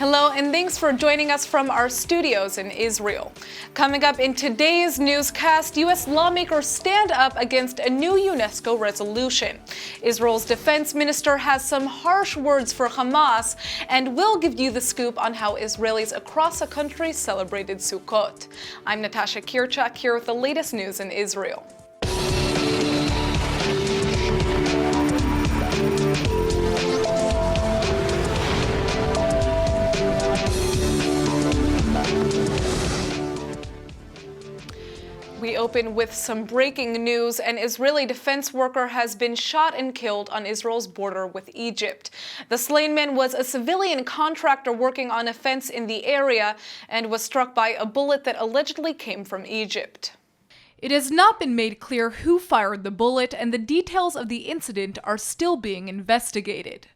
Hello and thanks for joining us from our studios in Israel. Coming up in today's newscast, U.S. lawmakers stand up against a new UNESCO resolution. Israel's defense minister has some harsh words for Hamas, and we'll give you the scoop on how Israelis across the country celebrated SUKKOT. I'm Natasha Kirchak here with the latest news in Israel. We open with some breaking news. An Israeli defense worker has been shot and killed on Israel's border with Egypt. The slain man was a civilian contractor working on a fence in the area and was struck by a bullet that allegedly came from Egypt. It has not been made clear who fired the bullet, and the details of the incident are still being investigated.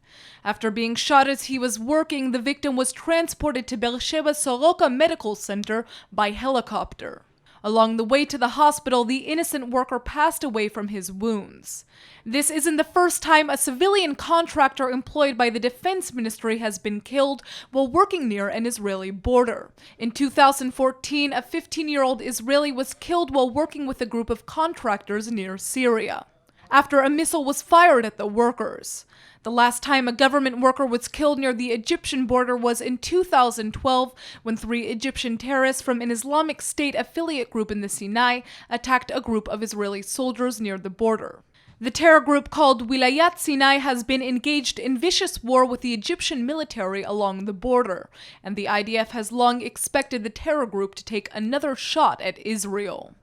After being shot as he was working, the victim was transported to Beersheba Soroka Medical Center by helicopter. Along the way to the hospital, the innocent worker passed away from his wounds. This isn't the first time a civilian contractor employed by the Defense Ministry has been killed while working near an Israeli border. In 2014, a 15-year-old Israeli was killed while working with a group of contractors near Syria, after a missile was fired at the workers. The last time a government worker was killed near the Egyptian border was in 2012, when 3 Egyptian terrorists from an Islamic State affiliate group in the Sinai attacked a group of Israeli soldiers near the border. The terror group called Wilayat Sinai has been engaged in vicious war with the Egyptian military along the border, and the IDF has long expected the terror group to take another shot at Israel.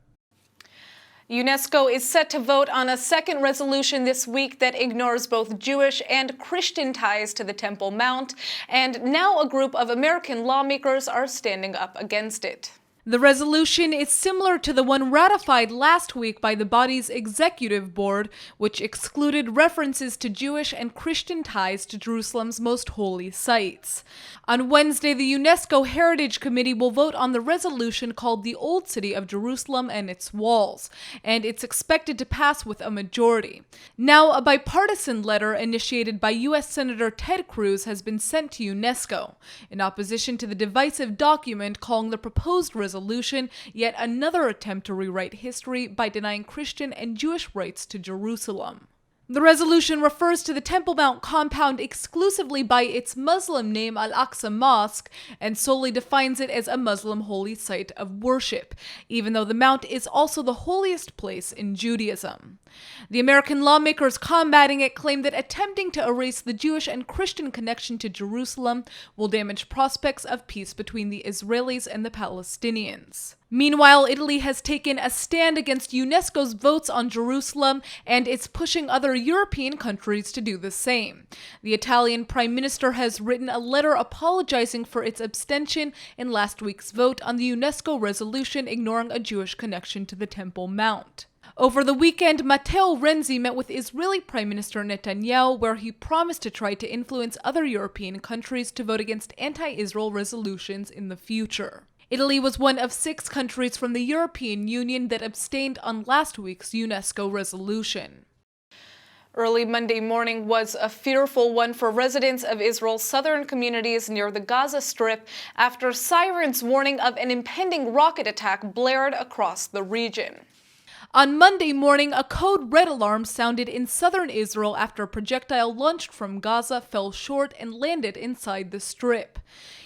UNESCO is set to vote on a second resolution this week that ignores both Jewish and Christian ties to the Temple Mount, and now a group of American lawmakers are standing up against it. The resolution is similar to the one ratified last week by the body's executive board, which excluded references to Jewish and Christian ties to Jerusalem's most holy sites. On Wednesday, the UNESCO Heritage Committee will vote on the resolution called the Old City of Jerusalem and its Walls, and it's expected to pass with a majority. Now, a bipartisan letter initiated by U.S. Senator Ted Cruz has been sent to UNESCO, in opposition to the divisive document calling the proposed resolution yet another attempt to rewrite history by denying Christian and Jewish rights to Jerusalem. The resolution refers to the Temple Mount compound exclusively by its Muslim name Al-Aqsa Mosque and solely defines it as a Muslim holy site of worship, even though the Mount is also the holiest place in Judaism. The American lawmakers combating it claim that attempting to erase the Jewish and Christian connection to Jerusalem will damage prospects of peace between the Israelis and the Palestinians. Meanwhile, Italy has taken a stand against UNESCO's votes on Jerusalem, and it's pushing other European countries to do the same. The Italian Prime Minister has written a letter apologizing for its abstention in last week's vote on the UNESCO resolution ignoring a Jewish connection to the Temple Mount. Over the weekend, Matteo Renzi met with Israeli Prime Minister Netanyahu, where he promised to try to influence other European countries to vote against anti-Israel resolutions in the future. Italy was one of 6 countries from the European Union that abstained on last week's UNESCO resolution. Early Monday morning was a fearful one for residents of Israel's southern communities near the Gaza Strip after sirens warning of an impending rocket attack blared across the region. On Monday morning, a code red alarm sounded in southern Israel after a projectile launched from Gaza fell short and landed inside the Strip.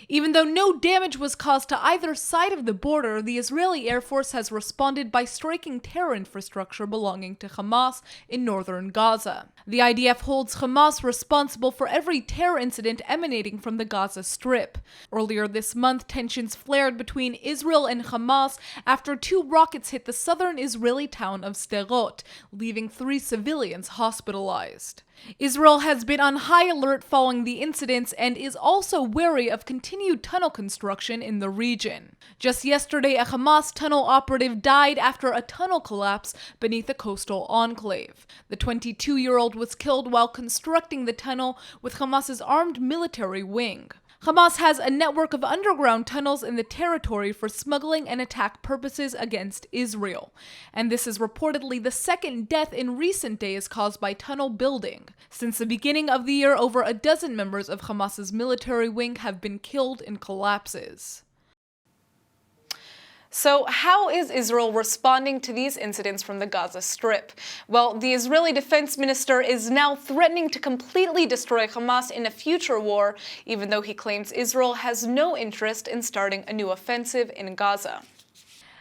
Even though no damage was caused to either side of the border, the Israeli Air Force has responded by striking terror infrastructure belonging to Hamas in northern Gaza. The IDF holds Hamas responsible for every terror incident emanating from the Gaza Strip. Earlier this month, tensions flared between Israel and Hamas after 2 rockets hit the southern Israeli town of SUKKOT, leaving 3 civilians hospitalized. Israel has been on high alert following the incidents and is also wary of continued tunnel construction in the region. Just yesterday, a Hamas tunnel operative died after a tunnel collapse beneath a coastal enclave. The 22-year-old was killed while constructing the tunnel with Hamas's armed military wing. Hamas has a network of underground tunnels in the territory for smuggling and attack purposes against Israel. And this is reportedly the second death in recent days caused by tunnel building. Since the beginning of the year, over a dozen members of Hamas's military wing have been killed in collapses. So how is Israel responding to these incidents from the Gaza Strip? Well, the Israeli defense minister is now threatening to completely destroy Hamas in a future war, even though he claims Israel has no interest in starting a new offensive in Gaza.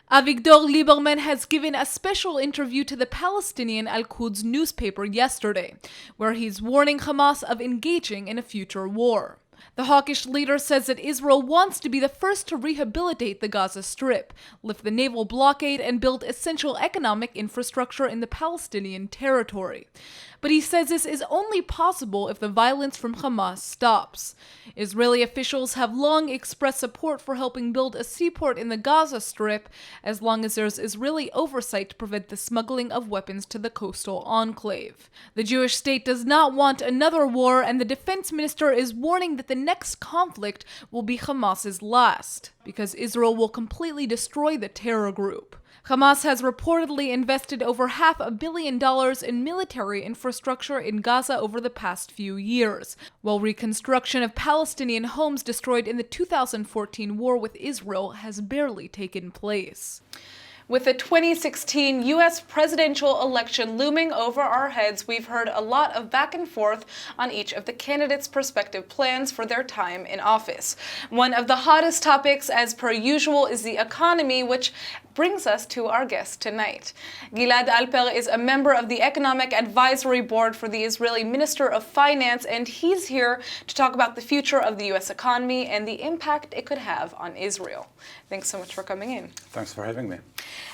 Avigdor Lieberman has given a special interview to the Palestinian Al-Quds newspaper yesterday, where he's warning Hamas of engaging in a future war. The hawkish leader says that Israel wants to be the first to rehabilitate the Gaza Strip, lift the naval blockade, and build essential economic infrastructure in the Palestinian territory. But he says this is only possible if the violence from Hamas stops. Israeli officials have long expressed support for helping build a seaport in the Gaza Strip, as long as there's Israeli oversight to prevent the smuggling of weapons to the coastal enclave. The Jewish state does not want another war, and the defense minister is warning that the next conflict will be Hamas's last, because Israel will completely destroy the terror group. Hamas has reportedly invested over $500 million in military infrastructure in Gaza over the past few years, while reconstruction of Palestinian homes destroyed in the 2014 war with Israel has barely taken place. With the 2016 U.S. presidential election looming over our heads, we've heard a lot of back and forth on each of the candidates' prospective plans for their time in office. One of the hottest topics, as per usual, is the economy, which brings us to our guest tonight. Gilad Alper is a member of the Economic Advisory Board for the Israeli Minister of Finance, and he's here to talk about the future of the U.S. economy and the impact it could have on Israel. Thanks so much for coming in. Thanks for having me.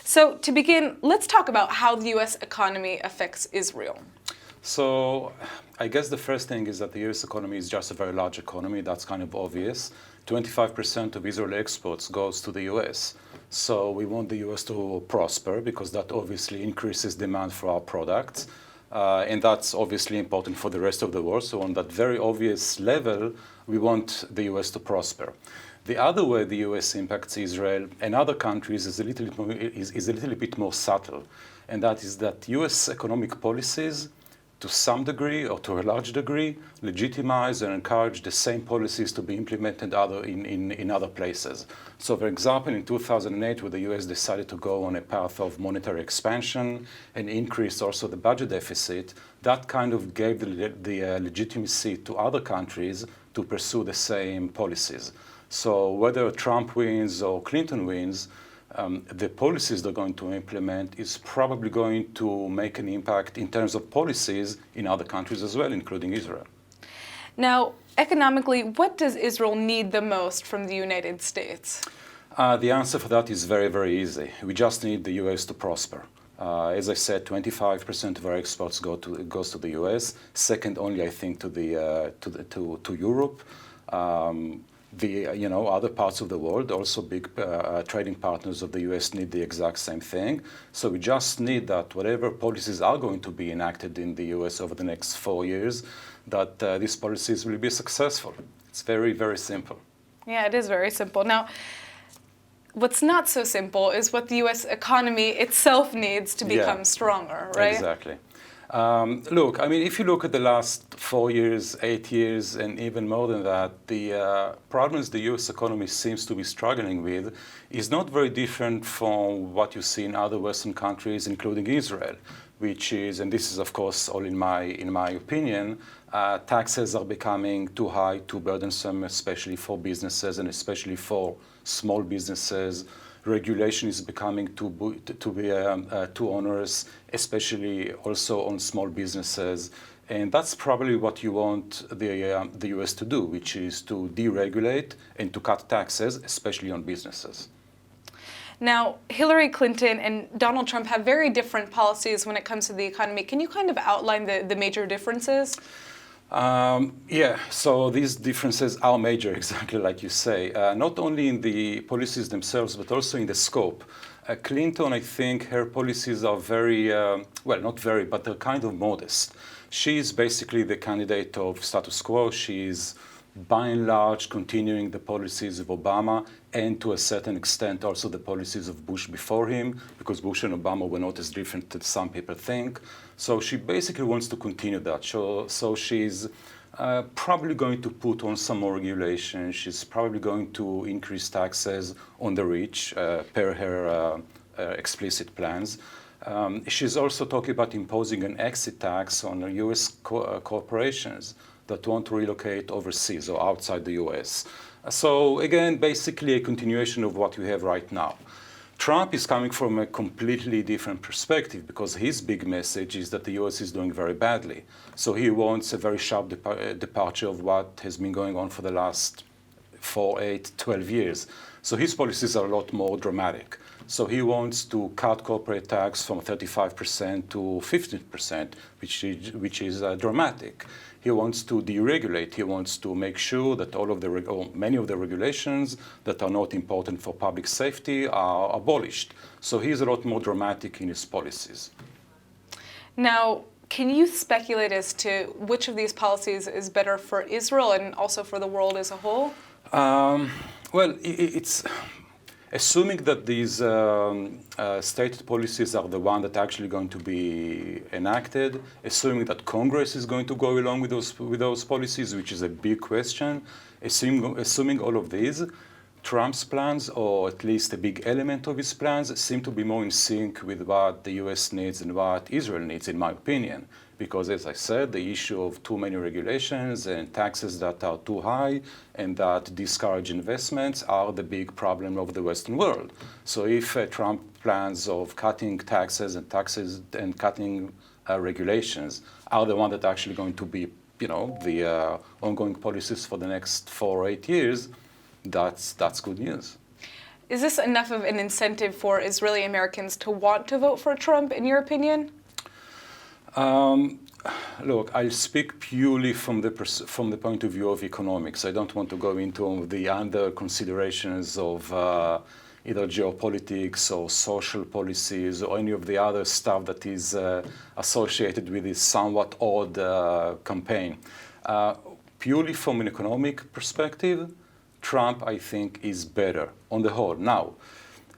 So to begin, let's talk about how the U.S. economy affects Israel. So I guess the first thing is that the U.S. economy is just a very large economy. That's kind of obvious. 25% of Israeli exports goes to the U.S. So we want the U.S. to prosper because that obviously increases demand for our products. And that's obviously important for the rest of the world. So on that very obvious level, we want the U.S. to prosper. The other way the U.S. impacts Israel and other countries is a little bit more subtle. And that is that U.S. economic policies, to some degree or to a large degree, legitimize and encourage the same policies to be implemented in other places. So for example, in 2008, where the US decided to go on a path of monetary expansion and increase also the budget deficit, that kind of gave the legitimacy to other countries to pursue the same policies. So whether Trump wins or Clinton wins, the policies they're going to implement is probably going to make an impact in terms of policies in other countries as well, including Israel. Now, economically, what does Israel need the most from the United States? The answer for that is very, very easy. We just need the U.S. to prosper. As I said, 25% of our exports goes to the U.S. Second only, I think, to Europe. Other parts of the world, also big trading partners of the U.S. need the exact same thing. So we just need that whatever policies are going to be enacted in the U.S. over the next 4 years, that these policies will be successful. It's very, very simple. Yeah, it is very simple. Now, what's not so simple is what the U.S. economy itself needs to become stronger, right? Exactly. Look, I mean, if you look at the last 4 years, 8 years, and even more than that, the problems the U.S. economy seems to be struggling with is not very different from what you see in other Western countries, including Israel, which is, and this is of course all in my opinion, taxes are becoming too high, too burdensome, especially for businesses and especially for small businesses. Regulation is becoming too onerous, especially also on small businesses. And that's probably what you want the U.S. to do, which is to deregulate and to cut taxes, especially on businesses. Now, Hillary Clinton and Donald Trump have very different policies when it comes to the economy. Can you kind of outline the major differences? So these differences are major, exactly like you say, not only in the policies themselves, but also in the scope. Clinton, I think her policies are very, not very, but they're kind of modest. She's basically the candidate of status quo. She's by and large continuing the policies of Obama and to a certain extent also the policies of Bush before him, because Bush and Obama were not as different as some people think. So she basically wants to continue that. So she's probably going to put on some more regulations. She's probably going to increase taxes on the rich per her explicit plans. She's also talking about imposing an exit tax on U.S. corporations that want to relocate overseas or outside the U.S. So again, basically a continuation of what we have right now. Trump is coming from a completely different perspective because his big message is that the U.S. is doing very badly. So he wants a very sharp departure of what has been going on for the last 4, 8, 12 years. So his policies are a lot more dramatic. So he wants to cut corporate tax from 35% to 15%, which is dramatic. He wants to deregulate. He wants to make sure that all of many of the regulations that are not important for public safety are abolished. So he's a lot more dramatic in his policies. Now, can you speculate as to which of these policies is better for Israel and also for the world as a whole? Well, it's assuming that these stated policies are the one that are actually going to be enacted, assuming that Congress is going to go along with those policies, which is a big question, assuming all of these, Trump's plans, or at least a big element of his plans, seem to be more in sync with what the US needs and what Israel needs, in my opinion. Because, as I said, the issue of too many regulations and taxes that are too high and that discourage investments are the big problem of the Western world. So if Trump plans of cutting taxes and cutting regulations are the one that are actually going to be, the ongoing policies for the next 4 or 8 years, that's good news. Is this enough of an incentive for Israeli Americans to want to vote for Trump, in your opinion? Look, I'll speak purely from the point of view of economics. I don't want to go into the other considerations of either geopolitics or social policies or any of the other stuff that is associated with this somewhat odd campaign. Purely from an economic perspective, Trump, I think, is better on the whole. Now,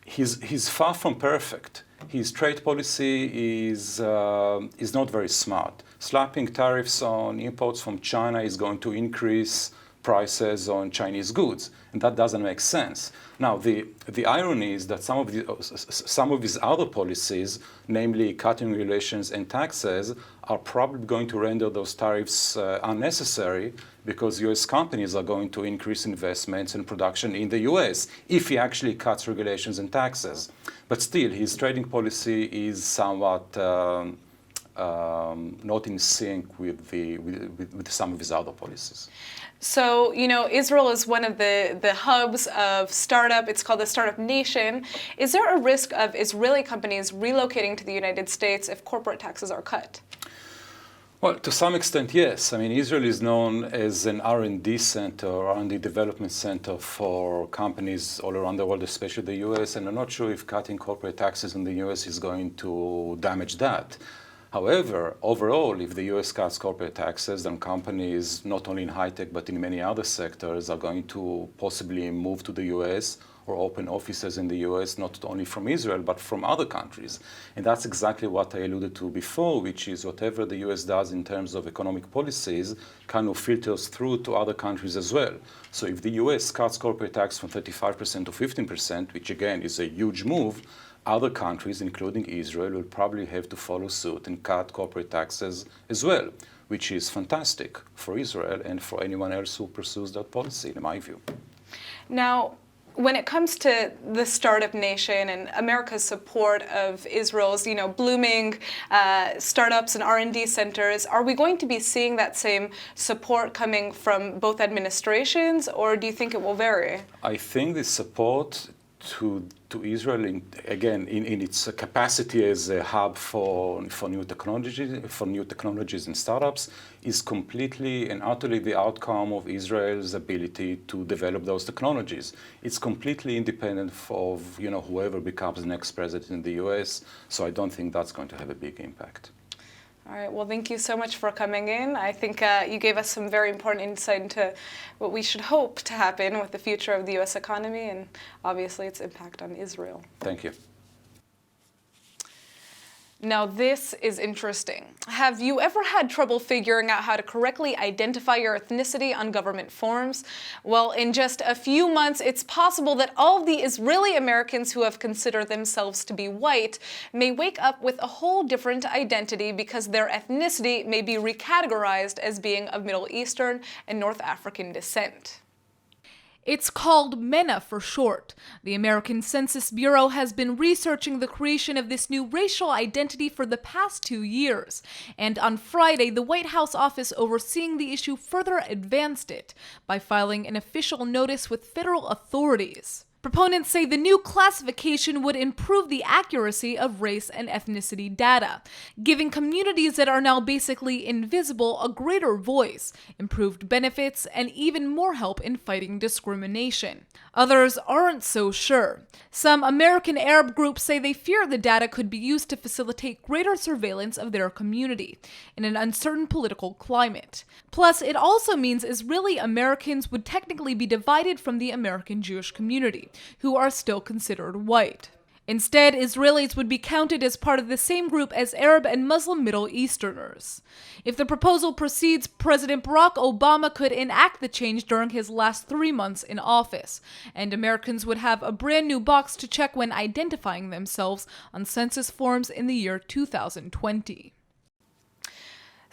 he's far from perfect. His trade policy is not very smart. Slapping tariffs on imports from China is going to increase prices on Chinese goods, and that doesn't make sense. Now, the irony is that some of his other policies, namely cutting regulations and taxes, are probably going to render those tariffs unnecessary because U.S. companies are going to increase investments and production in the U.S. if he actually cuts regulations and taxes. But still, his trading policy is somewhat not in sync with some of his other policies. So, Israel is one of the hubs of startup. It's called the Startup Nation. Is there a risk of Israeli companies relocating to the United States if corporate taxes are cut? Well, to some extent, yes. I mean, Israel is known as an R&D center, R&D development center for companies all around the world, especially the U.S., and I'm not sure if cutting corporate taxes in the U.S. is going to damage that. However, overall, if the U.S. cuts corporate taxes, then companies, not only in high-tech, but in many other sectors, are going to possibly move to the U.S. or open offices in the U.S., not only from Israel, but from other countries. And that's exactly what I alluded to before, which is whatever the U.S. does in terms of economic policies kind of filters through to other countries as well. So if the U.S. cuts corporate tax from 35% to 15%, which again is a huge move, other countries, including Israel, will probably have to follow suit and cut corporate taxes as well, which is fantastic for Israel and for anyone else who pursues that policy, in my view. Now, when it comes to the Startup Nation and America's support of Israel's, blooming startups and R&D centers, are we going to be seeing that same support coming from both administrations, or do you think it will vary? I think the support to Israel, in its capacity as a hub for new technologies and startups, is completely and utterly the outcome of Israel's ability to develop those technologies. It's completely independent of whoever becomes the next president in the U.S. So I don't think that's going to have a big impact. All right, well, thank you so much for coming in. I think you gave us some very important insight into what we should hope to happen with the future of the U.S. economy and obviously its impact on Israel. Thank you. Now, this is interesting. Have you ever had trouble figuring out how to correctly identify your ethnicity on government forms? Well, in just a few months, it's possible that all of the Israeli Americans who have considered themselves to be white may wake up with a whole different identity because their ethnicity may be recategorized as being of Middle Eastern and North African descent. It's called MENA for short. The American Census Bureau has been researching the creation of this new racial identity for the past 2 years. And on Friday, the White House office overseeing the issue further advanced it by filing an official notice with federal authorities. Proponents say the new classification would improve the accuracy of race and ethnicity data, giving communities that are now basically invisible a greater voice, improved benefits, and even more help in fighting discrimination. Others aren't so sure. Some American Arab groups say they fear the data could be used to facilitate greater surveillance of their community in an uncertain political climate. Plus, it also means Israeli Americans would technically be divided from the American Jewish community, who are still considered white. Instead, Israelis would be counted as part of the same group as Arab and Muslim Middle Easterners. If the proposal proceeds, President Barack Obama could enact the change during his last 3 months in office, and Americans would have a brand new box to check when identifying themselves on census forms in the year 2020.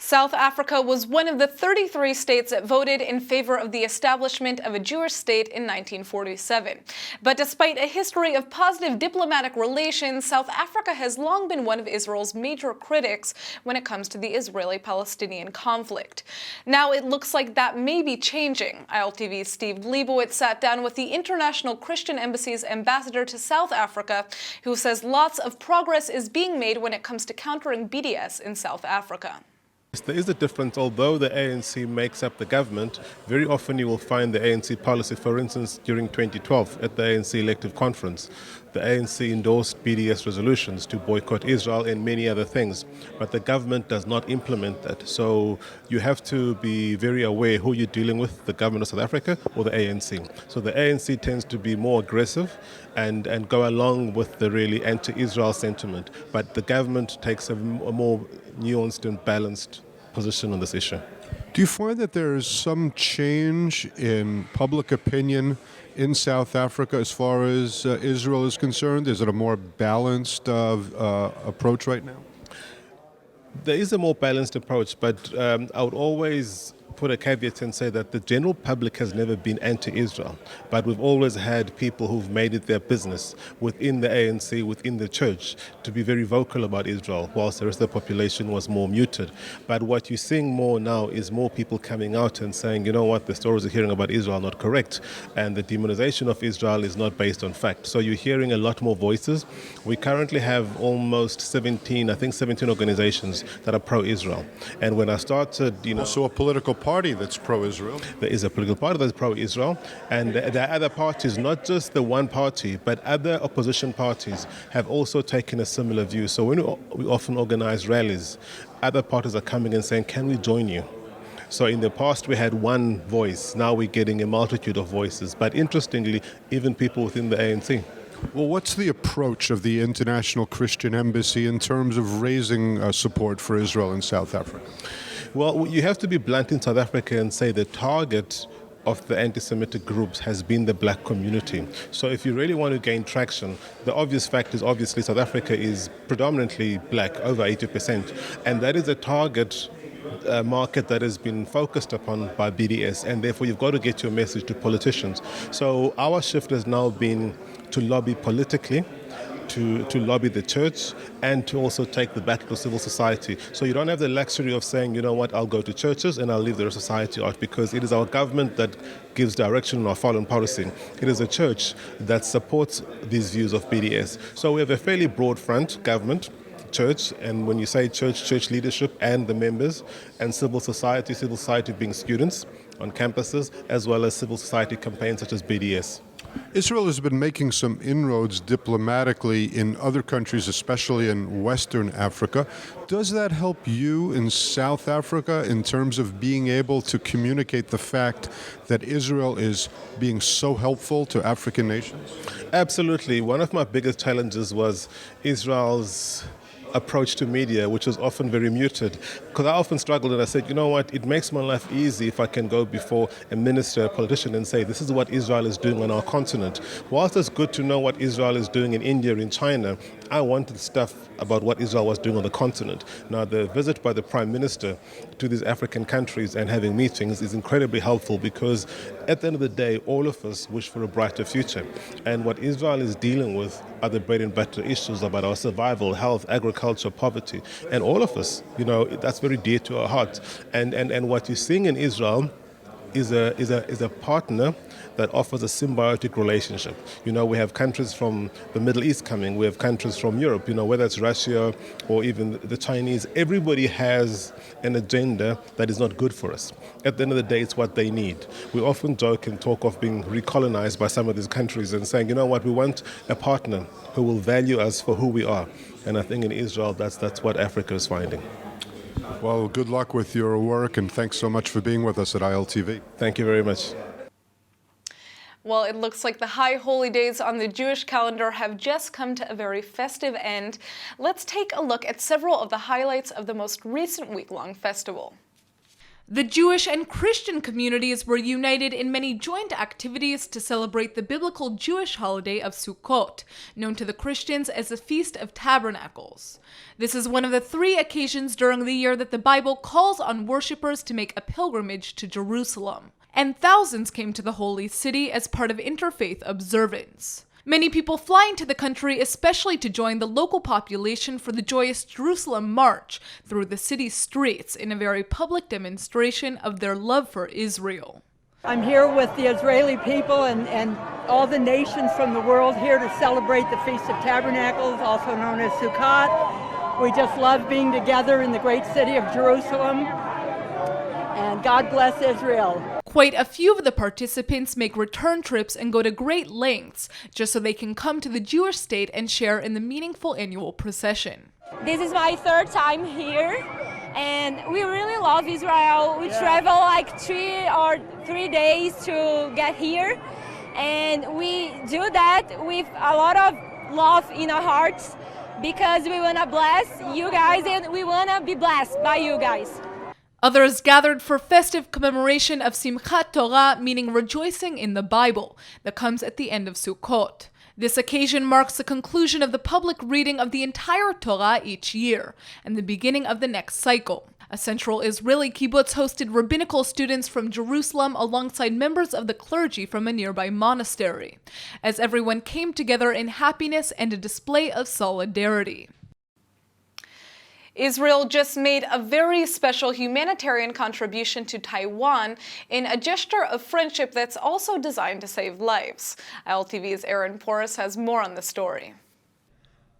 South Africa was one of the 33 states that voted in favor of the establishment of a Jewish state in 1947. But despite a history of positive diplomatic relations, South Africa has long been one of Israel's major critics when it comes to the Israeli-Palestinian conflict. Now it looks like that may be changing. ILTV's Steve Leibowitz sat down with the International Christian Embassy's ambassador to South Africa, who says lots of progress is being made when it comes to countering BDS in South Africa. There is a difference. Although the ANC makes up the government, very often you will find the ANC policy, for instance, during 2012 at the ANC elective conference, the ANC endorsed BDS resolutions to boycott Israel and many other things, but the government does not implement that. So you have to be very aware who you're dealing with, the government of South Africa or the ANC. So the ANC tends to be more aggressive and go along with the really anti-Israel sentiment, but the government takes a more nuanced and balanced position on this issue. Do you find that there is some change in public opinion in South Africa as far as Israel is concerned? Is it a more balanced approach right now? There is a more balanced approach, but I would always put a caveat and say that the general public has never been anti-Israel, but we've always had people who've made it their business within the ANC, within the church, to be very vocal about Israel, whilst the rest of the population was more muted. But what you're seeing more now is more people coming out and saying, you know what, the stories we're hearing about Israel are not correct, and the demonization of Israel is not based on fact. So you're hearing a lot more voices. We currently have almost 17 organizations that are pro-Israel. And when I started, Also a political party that's pro-Israel. There is a political party that's pro-Israel, and there are other parties, not just the one party, but other opposition parties have also taken a similar view. So when we often organize rallies, other parties are coming and saying, can we join you? So in the past we had one voice, now we're getting a multitude of voices. But interestingly, even people within the ANC. Well, what's the approach of the International Christian Embassy in terms of raising support for Israel in South Africa? Well, you have to be blunt in South Africa and say the target of the anti-Semitic groups has been the black community. So if you really want to gain traction, the obvious fact is obviously South Africa is predominantly black, over 80%, and that is a target market that has been focused upon by BDS, and therefore you've got to get your message to politicians. So our shift has now been to lobby politically, to lobby the church, and to also take the battle to civil society. So you don't have the luxury of saying, you know what, I'll go to churches and I'll leave the rest of society out, because it is our government that gives direction on our foreign policy. It is a church that supports these views of BDS. So we have a fairly broad front, government, church, and when you say church, church leadership and the members, and civil society being students on campuses, as well as civil society campaigns such as BDS. Israel has been making some inroads diplomatically in other countries, especially in Western Africa. Does that help you in South Africa in terms of being able to communicate the fact that Israel is being so helpful to African nations? Absolutely. One of my biggest challenges was Israel's approach to media, which was often very muted. Because I often struggled and I said, you know what, it makes my life easy if I can go before a minister, a politician and say, this is what Israel is doing on our continent. Whilst it's good to know what Israel is doing in India, in China, I wanted stuff about what Israel was doing on the continent. Now, the visit by the Prime Minister to these African countries and having meetings is incredibly helpful because at the end of the day, all of us wish for a brighter future. And what Israel is dealing with are the bread and butter issues about our survival, health, agriculture, poverty. And all of us, you know, that's very dear to our hearts. And what you're seeing in Israel is a partner that offers a symbiotic relationship. You know, we have countries from the Middle East coming, we have countries from Europe, you know, whether it's Russia or even the Chinese, everybody has an agenda that is not good for us. At the end of the day, it's what they need. We often joke and talk of being recolonized by some of these countries and saying, you know what, we want a partner who will value us for who we are. And I think in Israel, that's what Africa is finding. Well, good luck with your work, and thanks so much for being with us at ILTV. Thank you very much. Well, it looks like the high holy days on the Jewish calendar have just come to a very festive end. Let's take a look at several of the highlights of the most recent week-long festival. The Jewish and Christian communities were united in many joint activities to celebrate the biblical Jewish holiday of Sukkot, known to the Christians as the Feast of Tabernacles. This is one of the 3 occasions during the year that the Bible calls on worshippers to make a pilgrimage to Jerusalem. And thousands came to the holy city as part of interfaith observance. Many people flying to the country, especially to join the local population for the joyous Jerusalem March through the city's streets in a very public demonstration of their love for Israel. I'm here with the Israeli people and all the nations from the world here to celebrate the Feast of Tabernacles, also known as SUKKOT. We just love being together in the great city of Jerusalem. And God bless Israel. Quite a few of the participants make return trips and go to great lengths just so they can come to the Jewish state and share in the meaningful annual procession. This is my 3rd time here, and we really love Israel. We travel like 3 days to get here, and we do that with a lot of love in our hearts because we want to bless you guys and we want to be blessed by you guys. Others gathered for festive commemoration of Simchat Torah, meaning rejoicing in the Bible, that comes at the end of Sukkot. This occasion marks the conclusion of the public reading of the entire Torah each year, and the beginning of the next cycle. A central Israeli kibbutz hosted rabbinical students from Jerusalem alongside members of the clergy from a nearby monastery, as everyone came together in happiness and a display of solidarity. Israel just made a very special humanitarian contribution to Taiwan in a gesture of friendship that's also designed to save lives. ILTV's Aaron Porras has more on the story.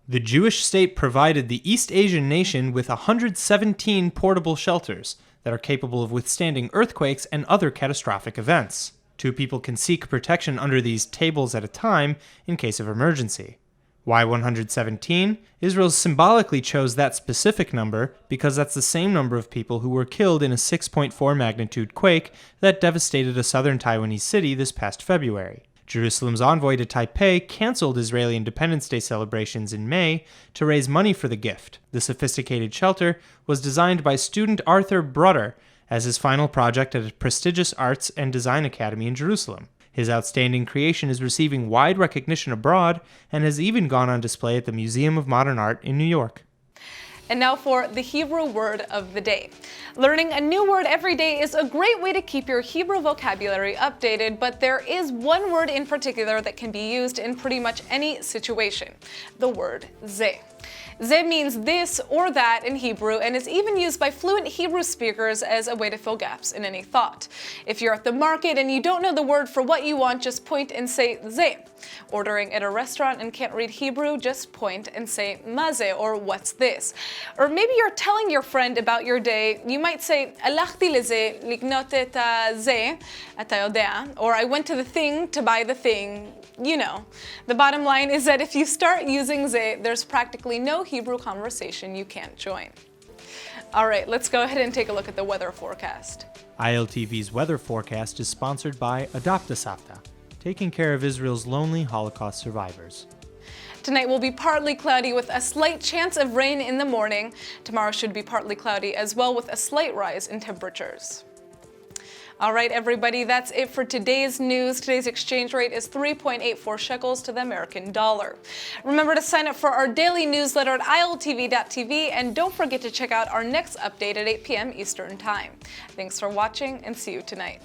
The Jewish state provided the East Asian nation with 117 portable shelters that are capable of withstanding earthquakes and other catastrophic events. 2 people can seek protection under these tables at a time in case of emergency. Why 117? Israel symbolically chose that specific number because that's the same number of people who were killed in a 6.4 magnitude quake that devastated a southern Taiwanese city this past February. Jerusalem's envoy to Taipei canceled Israeli Independence Day celebrations in May to raise money for the gift. The sophisticated shelter was designed by student Arthur Bruder as his final project at a prestigious arts and design academy in Jerusalem. His outstanding creation is receiving wide recognition abroad and has even gone on display at the Museum of Modern Art in New York. And now for the Hebrew word of the day. Learning a new word every day is a great way to keep your Hebrew vocabulary updated, but there is one word in particular that can be used in pretty much any situation: the word ze. Ze means this or that in Hebrew and is even used by fluent Hebrew speakers as a way to fill gaps in any thought. If you're at the market and you don't know the word for what you want, just point and say ze. Ordering at a restaurant and can't read Hebrew, just point and say maze, or what's this? Or maybe you're telling your friend about your day. You might say הלכתי לזה לקנות את זה, אתה יודע, or I went to the thing to buy the thing. You know. The bottom line is that if you start using ze, there's practically no Hebrew conversation you can't join. All right, let's go ahead and take a look at the weather forecast. ILTV's weather forecast is sponsored by Adopt a Savta, taking care of Israel's lonely Holocaust survivors. Tonight will be partly cloudy with a slight chance of rain in the morning. Tomorrow should be partly cloudy as well with a slight rise in temperatures. All right, everybody, that's it for today's news. Today's exchange rate is 3.84 shekels to the American dollar. Remember to sign up for our daily newsletter at iltv.tv, and don't forget to check out our next update at 8 p.m. Eastern Time. Thanks for watching, and see you tonight.